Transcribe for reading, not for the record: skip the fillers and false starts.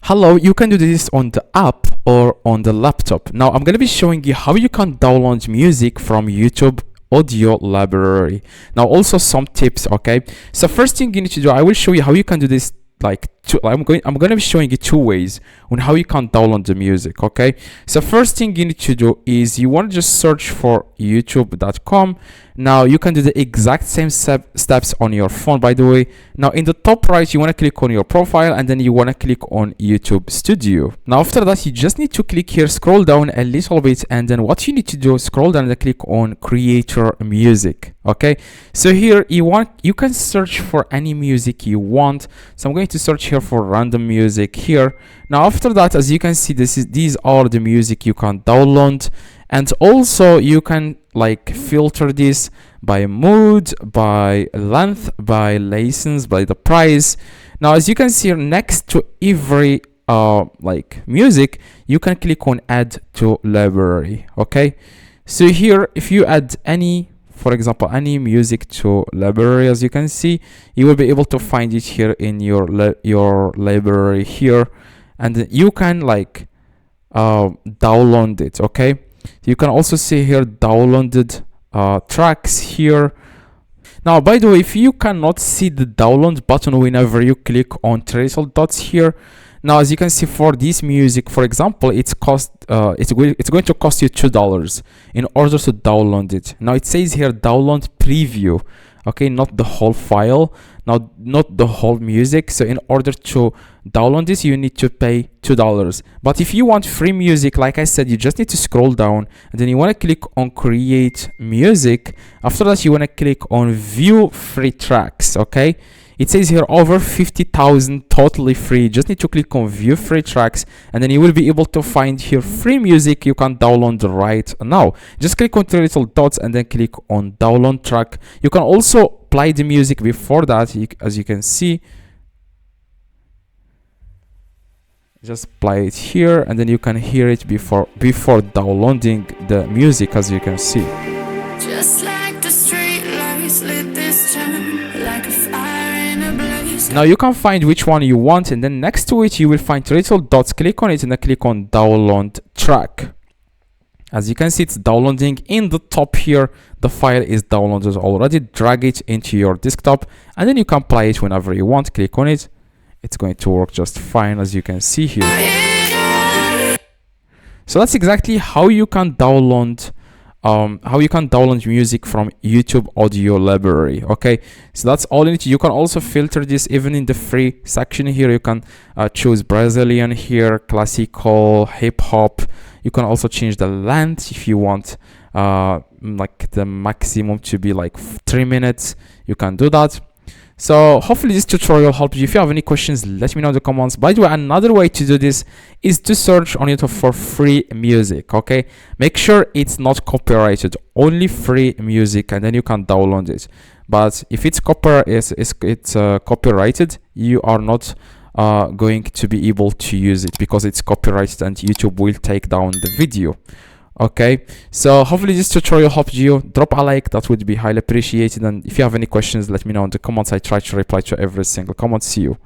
Hello, you can do this on the app or on the laptop. Now I'm going to be showing you how you can download music from YouTube audio library. Now also some tips, okay? So first thing you need to do, I will show you how you can do this. I'm going to be showing you two ways on how you can download the music, okay? So first thing you need to do is you want to just search for youtube.com. Now you can do the exact same steps on your phone, by the way. Now in the top right, you want to click on your profile and then you want to click on YouTube Studio. Now after that, you just need to click here, scroll down a little bit, and then what you need to do, scroll down and click on Creator Music. Okay, so here you can search for any music you want. So I'm going to search here for random music here. Now after that, as you can see, these are the music you can download, and also you can filter this by mood, by length, by license, by the price. Now as you can see here, next to every music, you can click on add to library. Okay, so here if you add for example any music to library, as you can see, you will be able to find it here in your library here, and you can download it. Okay, you can also see here downloaded tracks here. Now by the way, if you cannot see the download button whenever you click on three little dots here, now as you can see, for this music, for example, it's going to cost you $2 in order to download it. Now it says here download preview, okay, not the whole file, now not the whole music. So in order to download this, you need to pay $2. But if you want free music, like I said, you just need to scroll down and then you want to click on create music. After that, you want to click on view free tracks. Okay, it says here over 50,000 totally free. Just need to click on view free tracks and then you will be able to find here free music you can download right now. Just click on three little dots and then click on download track. You can also play the music before that, as you can see. Just play it here and then you can hear it before downloading the music, as you can see. Just like the street lights lit this town, like a fire in a blaze. Now you can find which one you want, and then next to it you will find three little dots. Click on it and then click on download track. As you can see, it's downloading in the top here. The file is downloaded already. Drag it into your desktop and then you can play it whenever you want. Click on it. It's going to work just fine, as you can see here. So that's exactly how you can download music from YouTube audio library. Okay, so that's all you need. You can also filter this even in the free section here. You can choose Brazilian here, classical, hip hop. You can also change the length if you want the maximum to be 3 minutes. You can do that. So hopefully this tutorial helped you. If you have any questions, let me know in the comments. By the way, another way to do this is to search on YouTube for free music. Okay, make sure it's not copyrighted, only free music, and then you can download it. But if it's copyrighted, you are not going to be able to use it because it's copyrighted and YouTube will take down the video. Okay, so hopefully this tutorial helped you. Drop a like, that would be highly appreciated, and if you have any questions, let me know in the comments. I try to reply to every single comment. See you.